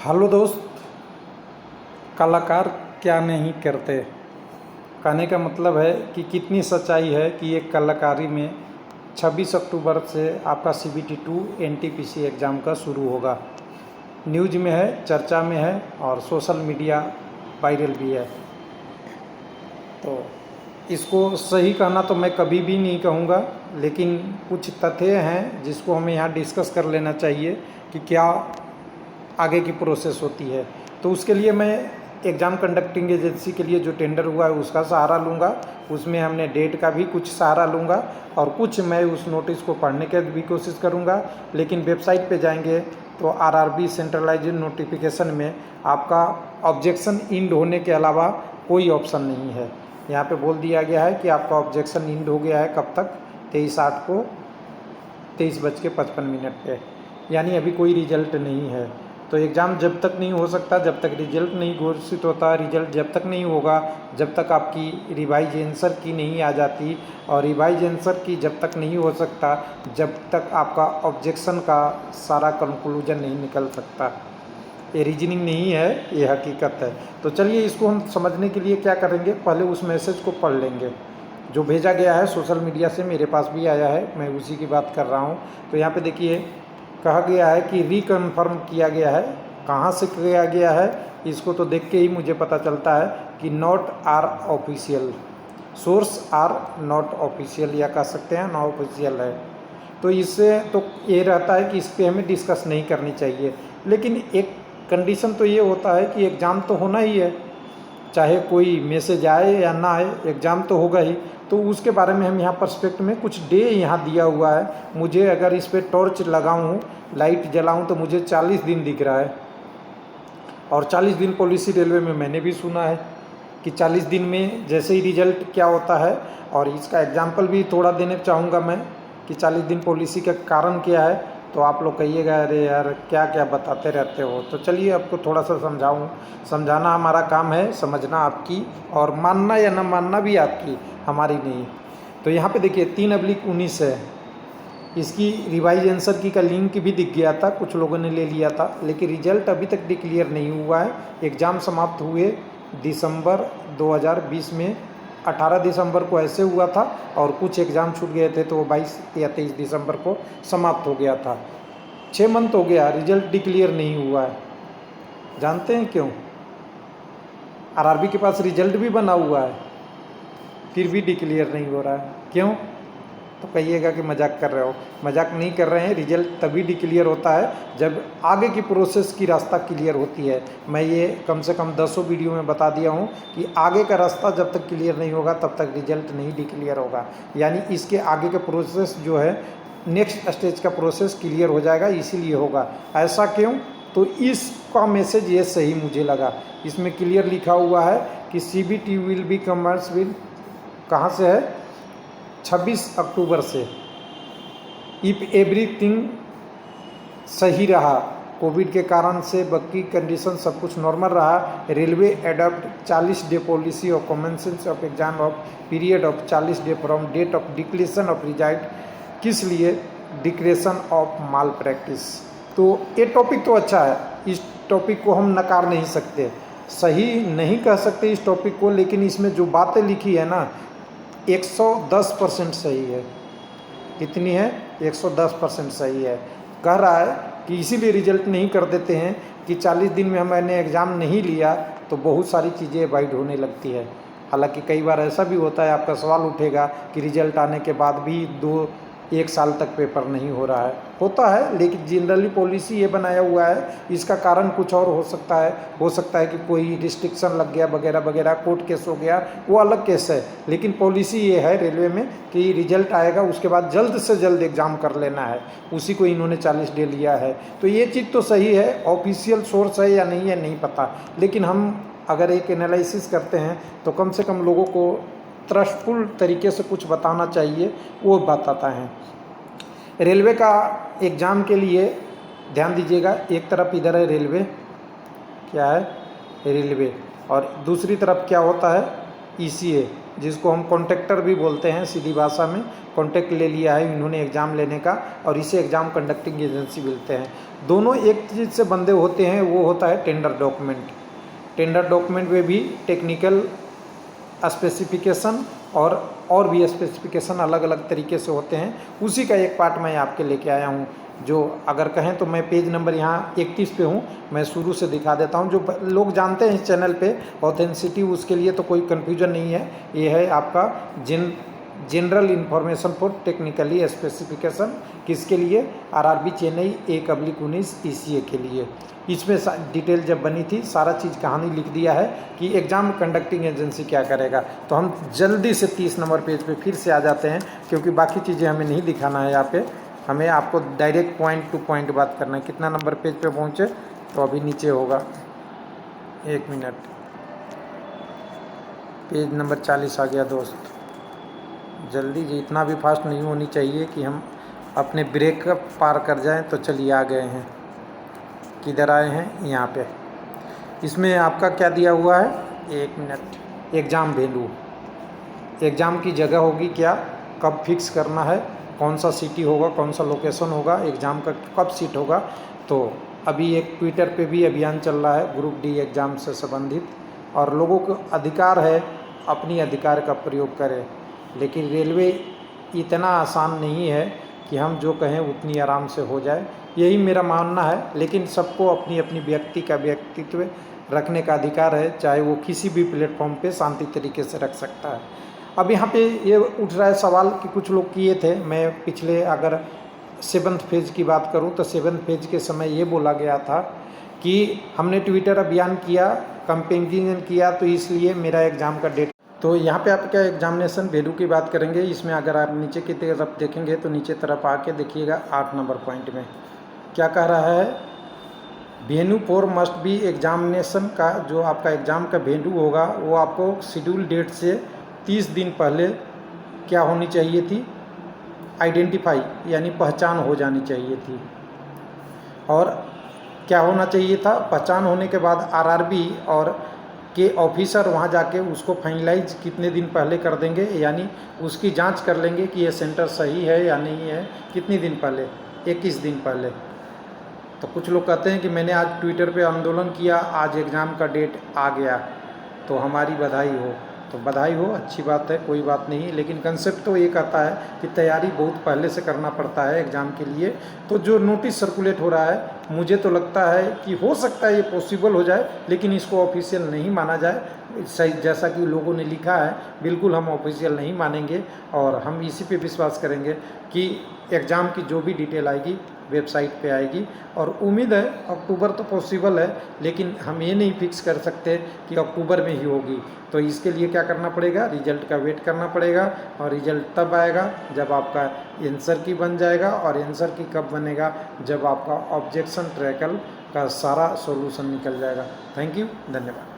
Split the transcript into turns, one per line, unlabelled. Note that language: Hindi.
हेलो दोस्त। कलाकार क्या नहीं करते, कहने का मतलब है कि कितनी सच्चाई है कि एक कलाकारी में 26 अक्टूबर से आपका CBT2 NTPC एग्ज़ाम का शुरू होगा। न्यूज़ में है, चर्चा में है और सोशल मीडिया वायरल भी है। तो इसको सही कहना तो मैं कभी भी नहीं कहूँगा, लेकिन कुछ तथ्य हैं जिसको हमें यहाँ डिस्कस कर लेना चाहिए कि क्या आगे की प्रोसेस होती है। तो उसके लिए मैं एग्ज़ाम कंडक्टिंग एजेंसी के लिए जो टेंडर हुआ है उसका सहारा लूँगा, उसमें हमने डेट का भी कुछ सहारा लूँगा और कुछ मैं उस नोटिस को पढ़ने की भी कोशिश करूँगा। लेकिन वेबसाइट पे जाएंगे तो RRB सेंट्रलाइज्ड नोटिफिकेशन में आपका ऑब्जेक्शन इंड होने के अलावा कोई ऑप्शन नहीं है। यहाँ पे बोल दिया गया है कि आपका ऑब्जेक्शन इंड हो गया है कब तक, 23/8 को 23:55 पे, यानी अभी कोई रिजल्ट नहीं है। तो एग्ज़ाम जब तक नहीं हो सकता, जब तक रिजल्ट नहीं घोषित होता, रिजल्ट जब तक नहीं होगा, जब तक आपकी रिवाइज आंसर की नहीं आ जाती, और रिवाइज आंसर की जब तक नहीं हो सकता, जब तक आपका ऑब्जेक्शन का सारा कंक्लूजन नहीं निकल सकता। ये रीजनिंग नहीं है, ये हकीकत है। तो चलिए इसको हम समझने के लिए क्या करेंगे, पहले उस मैसेज को पढ़ लेंगे जो भेजा गया है सोशल मीडिया से, मेरे पास भी आया है, मैं उसी की बात कर रहा हूँ। तो यहाँ पे देखिए कहा गया है कि रिकन्फर्म किया गया है। कहाँ से किया गया है इसको तो देख के ही मुझे पता चलता है कि not are official, source are not official, या कह सकते हैं नॉट ऑफिशियल है। तो इससे तो ये रहता है कि इस पर हमें डिस्कस नहीं करनी चाहिए। लेकिन एक कंडीशन तो ये होता है कि एग्ज़ाम तो होना ही है, चाहे कोई मैसेज आए या ना आए, एग्ज़ाम तो होगा ही। तो उसके बारे में हम यहाँ पर्सपेक्ट में कुछ डे यहाँ दिया हुआ है। मुझे अगर इस पर टॉर्च लगाऊँ, लाइट जलाऊँ, तो मुझे 40 दिन दिख रहा है। और 40 दिन पॉलिसी रेलवे में मैंने भी सुना है कि 40 दिन में जैसे ही रिजल्ट क्या होता है। और इसका एग्जाम्पल भी थोड़ा देने चाहूँगा मैं कि 40 दिन पॉलिसी का कारण क्या है। तो आप लोग कहिएगा अरे यार क्या क्या बताते रहते हो। तो चलिए आपको थोड़ा सा समझाना हमारा काम है, समझना आपकी, और मानना या न मानना भी आपकी, हमारी नहीं। तो यहाँ पे देखिए 3/19 है, इसकी रिवाइज आंसर की का लिंक भी दिख गया था, कुछ लोगों ने ले लिया था, लेकिन रिजल्ट अभी तक डिक्लेयर नहीं हुआ है। एग्ज़ाम समाप्त हुए दिसंबर 2020 में, 18 दिसंबर को ऐसे हुआ था, और कुछ एग्ज़ाम छूट गए थे तो वो 22 या 23 दिसंबर को समाप्त हो गया था। 6 मंथ हो गया, रिजल्ट डिक्लेयर नहीं हुआ है। जानते हैं क्यों? RRB के पास रिजल्ट भी बना हुआ है, फिर भी डिक्लेयर नहीं हो रहा है। क्यों? तो कहिएगा कि मजाक कर रहे हो। मजाक नहीं कर रहे हैं, रिजल्ट तभी डिक्लेयर होता है जब आगे की प्रोसेस की रास्ता क्लियर होती है। मैं ये कम से कम 10 वीडियो में बता दिया हूँ कि आगे का रास्ता जब तक क्लियर नहीं होगा तब तक रिजल्ट नहीं डिक्लेयर होगा, यानी इसके आगे का प्रोसेस जो है, नेक्स्ट स्टेज का प्रोसेस क्लियर हो जाएगा, इसीलिए होगा। ऐसा क्यों? तो इसका मैसेज ये सही मुझे लगा। इसमें क्लियर लिखा हुआ है कि CBT will be commerce will, कहाँ से है, 26 अक्टूबर से। इफ़ एवरीथिंग सही रहा, कोविड के कारण से बाकी कंडीशन सब कुछ नॉर्मल रहा, railway adopt 40 day policy of commencement of exam of period of 40 day from date of declaration of result. किस लिए? Declaration of malpractice. तो ये टॉपिक तो अच्छा है, इस टॉपिक को हम नकार नहीं सकते, सही नहीं कह सकते इस टॉपिक को, लेकिन इसमें जो बातें लिखी है ना, 110% सही है। कितनी है? 110% सही है। कह रहा है कि इसीलिए रिजल्ट नहीं कर देते हैं कि 40 दिन में मैंने एग्ज़ाम नहीं लिया तो बहुत सारी चीज़ें अवॉइड होने लगती है। हालांकि कई बार ऐसा भी होता है, आपका सवाल उठेगा कि रिजल्ट आने के बाद भी 1 साल तक पेपर नहीं हो रहा है, होता है, लेकिन जनरली पॉलिसी ये बनाया हुआ है। इसका कारण कुछ और हो सकता है कि कोई रिस्ट्रिक्शन लग गया वगैरह वगैरह, कोर्ट केस हो गया, वो अलग केस है। लेकिन पॉलिसी ये है रेलवे में कि रिजल्ट आएगा उसके बाद जल्द से जल्द एग्ज़ाम कर लेना है, उसी को इन्होंने 40 डे लिया है। तो ये चीज़ तो सही है, ऑफिशियल सोर्स है या नहीं है नहीं पता, लेकिन हम अगर एक एनालिसिस करते हैं तो कम से कम लोगों को ट्रस्टफुल तरीके से कुछ बताना चाहिए, वो बताता है। रेलवे का एग्ज़ाम के लिए ध्यान दीजिएगा, एक तरफ इधर है रेलवे, क्या है, रेलवे, और दूसरी तरफ क्या होता है, ECA, जिसको हम कॉन्ट्रैक्टर भी बोलते हैं, सीधी भाषा में कॉन्ट्रैक्ट ले लिया है इन्होंने एग्ज़ाम लेने का, और इसे एग्ज़ाम कंडक्टिंग एजेंसी बोलते हैं। दोनों एक चीज़ से बंधे होते हैं, वो होता है टेंडर डॉक्यूमेंट। टेंडर डॉक्यूमेंट में भी टेक्निकल स्पेसिफिकेशन और भी स्पेसिफिकेशन अलग अलग तरीके से होते हैं। उसी का एक पार्ट मैं आपके लेके आया हूँ, जो अगर कहें तो मैं पेज नंबर यहाँ 31 पे हूँ, मैं शुरू से दिखा देता हूँ। जो लोग जानते हैं इस चैनल पे ऑथेंटिसिटी, उसके लिए तो कोई कन्फ्यूजन नहीं है। ये है आपका general information for technically specification, किसके लिए? आरआरबी चेन्नई 1/19 ECA के लिए। इसमें डिटेल जब बनी थी, सारा चीज़ कहानी लिख दिया है कि एग्ज़ाम कंडक्टिंग एजेंसी क्या करेगा। तो हम जल्दी से 30 नंबर पेज पे फिर से आ जाते हैं, क्योंकि बाकी चीज़ें हमें नहीं दिखाना है यहाँ पे, हमें आपको डायरेक्ट पॉइंट टू पॉइंट बात करना है। कितना नंबर पेज पे पहुँचे? तो अभी नीचे होगा, 1 मिनट, पेज नंबर 40 आ गया दोस्त। जल्दी जी, इतना भी फास्ट नहीं होनी चाहिए कि हम अपने ब्रेक पार कर जाएं। तो चलिए आ गए हैं, किधर आए हैं? यहाँ पे। इसमें आपका क्या दिया हुआ है? 1 मिनट। एग्ज़ाम वेन्यू, एग्ज़ाम की जगह होगी क्या, कब फिक्स करना है, कौन सा सिटी होगा, कौन सा लोकेशन होगा, एग्ज़ाम का कब सीट होगा। तो अभी एक ट्विटर पे भी अभियान चल रहा है ग्रुप डी एग्ज़ाम से संबंधित, और लोगों को अधिकार है अपनी अधिकार का प्रयोग करें, लेकिन रेलवे इतना आसान नहीं है कि हम जो कहें उतनी आराम से हो जाए, यही मेरा मानना है। लेकिन सबको अपनी अपनी व्यक्ति का व्यक्तित्व रखने का अधिकार है, चाहे वो किसी भी प्लेटफॉर्म पे शांति तरीके से रख सकता है। अब यहाँ पे ये उठ रहा है सवाल कि कुछ लोग किए थे, मैं पिछले अगर 7th फेज़ की बात करूँ तो 7th फेज़ के समय ये बोला गया था कि हमने ट्विटर अभियान किया, कंपेनियन किया, तो इसलिए मेरा एग्ज़ाम का डेट। तो यहाँ पे आपका एग्जामिनेशन वैल्यू की बात करेंगे। इसमें अगर आप नीचे की तरफ देखेंगे तो नीचे तरफ आके देखिएगा 8 नंबर पॉइंट में क्या कह रहा है, venue for must be examination का जो आपका एग्ज़ाम का वेन्यू होगा वो आपको शेड्यूल डेट से 30 दिन पहले क्या होनी चाहिए थी, आइडेंटिफाई यानी पहचान हो जानी चाहिए थी। और क्या होना चाहिए था, पहचान होने के बाद आरआरबी और के ऑफिसर वहाँ जाके उसको फाइनलाइज कितने दिन पहले कर देंगे, यानी उसकी जांच कर लेंगे कि ये सेंटर सही है या नहीं है। कितने दिन पहले? 21 दिन पहले। तो कुछ लोग कहते हैं कि मैंने आज ट्विटर पे आंदोलन किया, आज एग्ज़ाम का डेट आ गया, तो हमारी बधाई हो। तो बधाई हो, अच्छी बात है, कोई बात नहीं, लेकिन कंसेप्ट तो ये कहता है कि तैयारी बहुत पहले से करना पड़ता है एग्ज़ाम के लिए। तो जो नोटिस सर्कुलेट हो रहा है, मुझे तो लगता है कि हो सकता है ये पॉसिबल हो जाए, लेकिन इसको ऑफिशियल नहीं माना जाए। सही जैसा कि लोगों ने लिखा है, बिल्कुल हम ऑफिशियल नहीं मानेंगे, और हम इसी पे विश्वास करेंगे कि एग्ज़ाम की जो भी डिटेल आएगी वेबसाइट पे आएगी। और उम्मीद है अक्टूबर तो पॉसिबल है, लेकिन हम ये नहीं फिक्स कर सकते कि अक्टूबर में ही होगी। तो इसके लिए क्या करना पड़ेगा, रिजल्ट का वेट करना पड़ेगा, और रिजल्ट तब आएगा जब आपका आंसर की बन जाएगा। और आंसर की कब बनेगा, जब आपका ऑब्जेक्शन ट्रैकल का सारा सॉल्यूशन निकल जाएगा। थैंक यू, धन्यवाद।